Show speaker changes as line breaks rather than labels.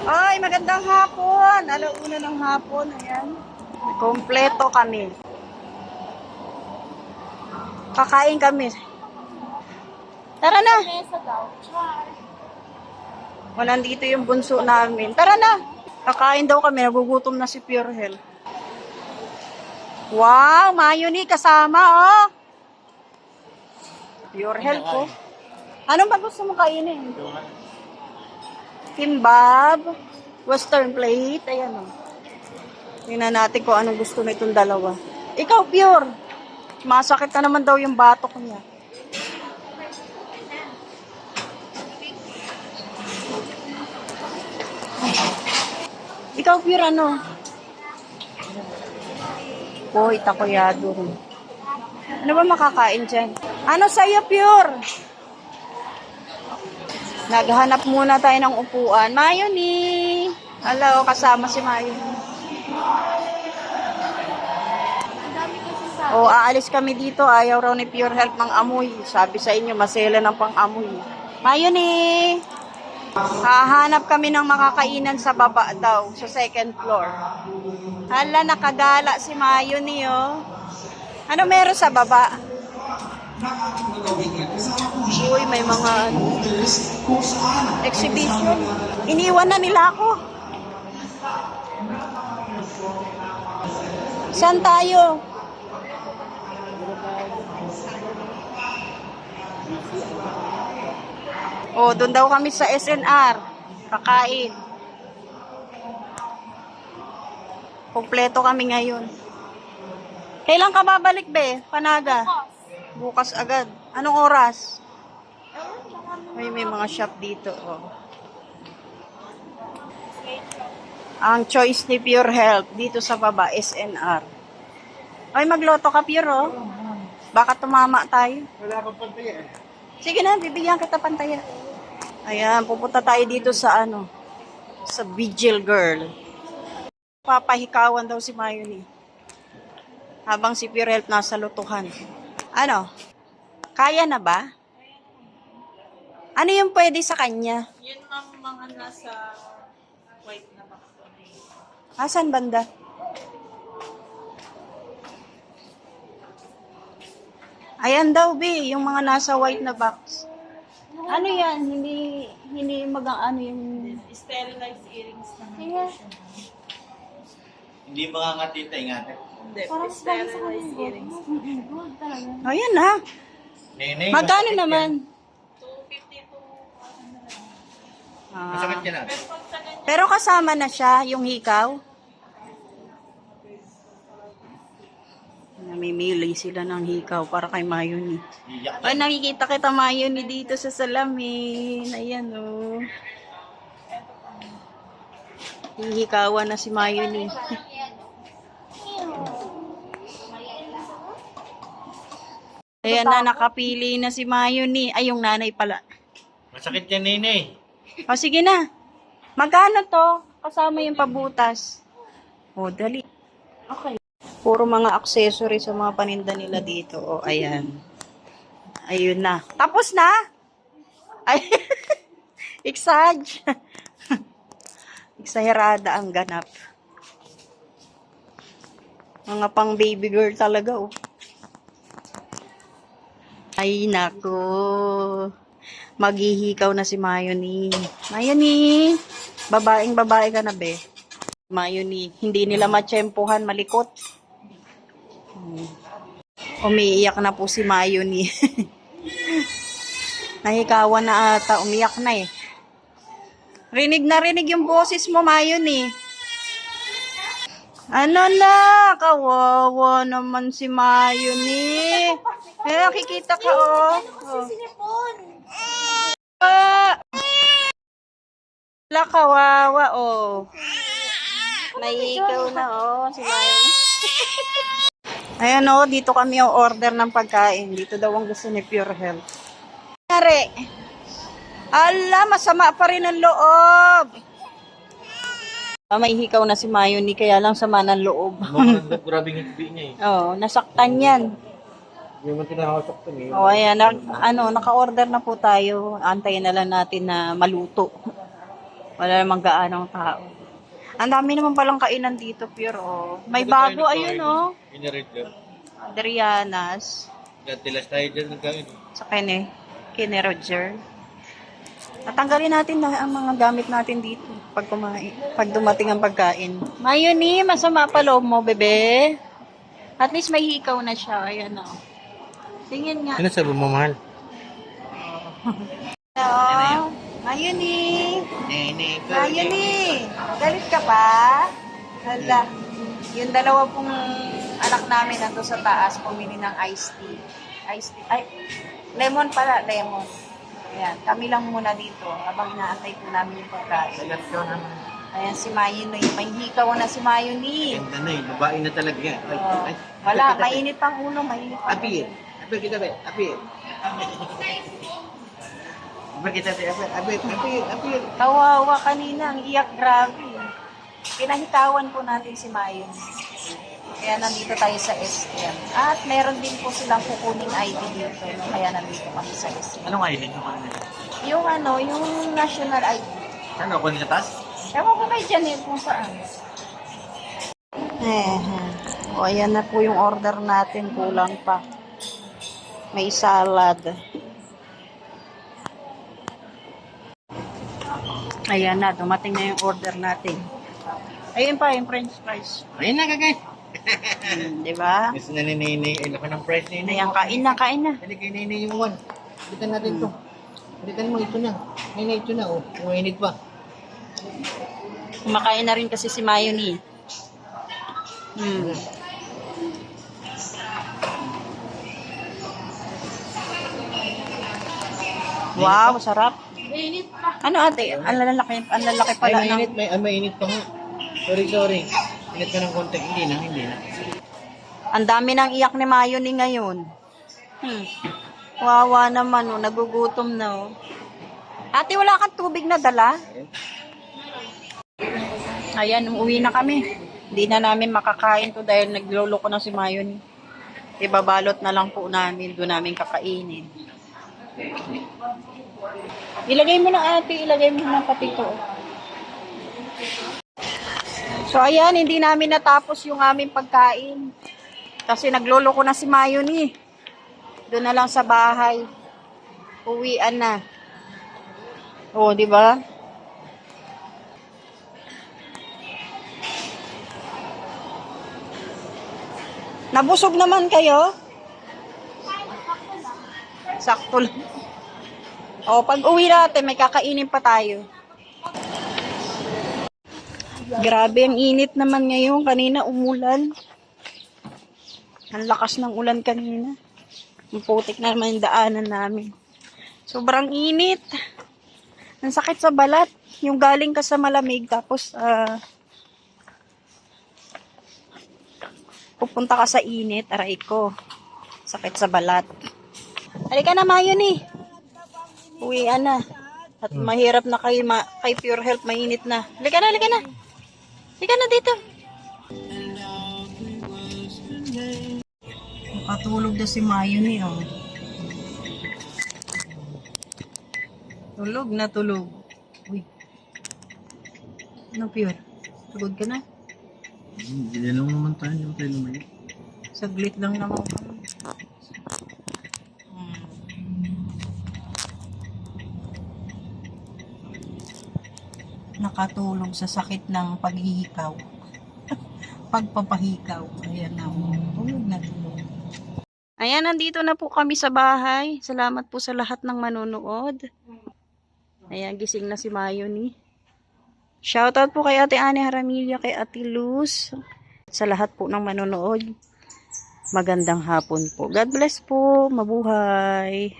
Ay, magandang hapon. Alauna ng hapon. Ayan. Kompleto kami. Kakain kami. Tara na. O, nandito yung bunso namin. Tara na. Kakain daw kami. Nagugutom na si Pure Health. Wow, mayonnaise kasama, oh. Pure Health, oh. Anong ba gusto mong kainin? Kimbab, western plate, ayan o. Tingnan natin kung anong gusto nitong dalawa. Ikaw, Pure. Masakit ka naman daw yung batok niya. Ikaw, Pure, ano? Hoy, takoyado rin. Ano ba makakain dyan? Ano sa'yo, Pure? Naghanap muna tayo ng upuan. Mayoni! Hello, kasama si Mayoni. O, aalis kami dito. Ayaw raw ni Pure Health ng amoy. Sabi sa inyo, masela ng pang-amoy. Mayoni! Hahanap kami ng makakainan sa baba daw, sa second floor. Hala, nakagala si Mayoni, oh. Ano meron sa baba? Uy, may mga exhibition. Iniwan na nila ako. Saan tayo? Oh, doon daw kami sa SNR. Kakain. Kompleto kami ngayon. Kailan ka babalik, be? Panaga? Bukas agad. Anong oras? May mga shop dito. Oh. Ang choice ni Pure Health dito sa baba, SNR. Ay, magloto ka, Pure, oh. Baka tumama tayo.
Wala pang pantaya eh.
Sige na, bibigyan kita pantaya. Ayan, pupunta tayo dito sa ano, sa Vigil Girl. Papahikawan daw si Mayoni. Habang si Pure Health nasa lutuhan. Ano? Kaya na ba? Ano yung pwede sa kanya?
Yun ang mga nasa white na box.
Asan banda? Ayan daw, B, yung mga nasa white na box. Ano yan? Hindi ano yung...
Sterilized earrings na
Kaya,
Hindi makakatita, ingatan.
Hindi, sterilized earrings.
ayan na.
Nene,
Magkano
masakit
naman?
250 to
yan. Masakit yan ah.
Pero kasama na siya, yung hikaw. Namimili sila ng hikaw para kay Mayoni.
Iyak
Ay, nakikita kita Mayoni dito sa salamin. Ayan o. Hihikawan na si Mayoni. Ayan na, nakapili na si Mayoni. Ay, yung nanay pala.
Masakit yan, nene.
O, sige na. Magkano to? Kasama yung pabutas. O, dali. Okay. Puro mga accessory sa mga paninda nila dito. O, ayan. Ayun na. Tapos na? Ay, exage. Exagerada ang ganap. Mga pang baby girl talaga, oh. Ay, nako. Maghihikaw na si Mayoni. Mayoni, babaeng babae ka na, be. Mayoni, hindi nila matsyempohan, malikot. Umiiyak na po si Mayoni. Nahikawan na ata, umiyak na eh. Rinig yung boses mo, Mayoni. Ano na, kawawa naman si Mayoni. Eh, nakikita ka, oh. Wala, kawawa, oh. Naiikaw na, oh, si Mayoni. Ayan, oh, dito kami yung order ng pagkain. Dito daw ang gusto ni Pure Health. Nare, ala, masama pa rin ang loob. May hikaw na si Mayoni, kaya lang sama ng loob.
Grabing hikbi niya eh.
Oh, nasaktan yan.
Hindi mo tinahasok to eh.
Oh, ayan, naka-order na po tayo. Antayin na lang natin na maluto. Wala namang gaanong tao. Ang dami naman palang kainan dito, pero may bago, ayun oh.
Pinaread ka.
Adriana's.
Dati last tayo dyan nagkain.
Sa kine Roger. Natanggalin natin na ang mga gamit natin dito pag kumain, pag dumating ang pagkain. Mayoni, masama pa loob mo, bebe. At least may hikaw na siya. Ayan o. Tingin nga.
Ano sabi mo, mahal?
Hello. Mayoni.
Nene,
Mayoni. Galit ka pa? Hala. Yung dalawa pong anak namin nando sa taas, pumili ng iced tea. Iced tea. Ay, lemon pala, lemon. Ayan, kami lang muna dito habang inaantay po namin yung pagkain. Ayan si Mayoni. May hikaw na si Mayoni.
Ganda na eh, babae na talaga yan.
Oh. Wala, mainit pang ulo, mainit pang
Apir.
ulo.
Apir kita, be. Apir. Apir kita, be. Apir.
Kawawa kanina, ang iyak grabe. Pinahitawan po natin si Mayoni. Kaya nandito tayo sa SM. At meron din po silang kukuning ID dito. No? Kaya nandito kami sa SM.
Anong ID nyo kanina?
Yung national ID.
Ano, kunin na tas?
Ewan ko kay Janet kung saan. O, ayan na po yung order natin. Kulang pa. May salad. Ayan na, dumating na yung order natin. Ayun pa, yung french fries.
Ayun na, kagay.
Diba?
Gusto na ni Nene. Ay, laki ng price ni Nene.
Ayan, kain na, kain na.
Hindi kay Nene yung one. Balikan natin to. Balikan mo, ito na. Nene, ito na, oh. Umainit pa.
Kumakain na rin kasi si Mayoni. Wow, sarap. Ano ate? Ang lalaki pala
Ay,
ng...
mainit. Mainit pa nga. Sorry. Init ka ng konti. Hindi na.
Ang dami ng iyak ni Mayoni ngayon. Wawa naman, oh. Nagugutom na, oh. Ate, wala kang tubig na dala? Ayan, umuwi na kami. Hindi na namin makakain to dahil nagloloko na si Mayoni. Ibabalot na lang po namin. Doon namin kakainin. Ilagay mo na ate, ilagay mo na pati to. So ayan, hindi namin natapos yung aming pagkain. Kasi nagloloko na si Mayoni. Doon na lang sa bahay. Uwian na. Oh, di ba? Nabusog naman kayo? Sakto lang. O, pag uwi natin, may kakainin pa tayo. Grabe, ang init naman ngayon. Kanina umulan. Ang lakas ng ulan kanina. Ang putik na naman yung daanan namin. Sobrang init. Ang sakit sa balat. Yung galing ka sa malamig, tapos pupunta ka sa init, aray ko. Sakit sa balat. Halika na, Mayoni. Uwian na. At mahirap na kay Pure Health, mainit na. Halika na. Halika na dito. Nakatulog na si Mayoni, oh. Tulog na tulog. Uy. Ano, Pure? Tulog ka na?
Hindi na lang naman tayo. Hindi tayo lumayo.
Saglit lang naman kami. Nakatulog sa sakit ng paghihikaw. Pagpapahikaw. Ayan na. Tulog na tulog. Ayan, nandito na po kami sa bahay. Salamat po sa lahat ng manonood. Ayan, gising na si Mayoni. Shoutout po kay Ate Annie Haramilla, kay Ate Luz. Sa lahat po ng manonood. Magandang hapon po. God bless po. Mabuhay.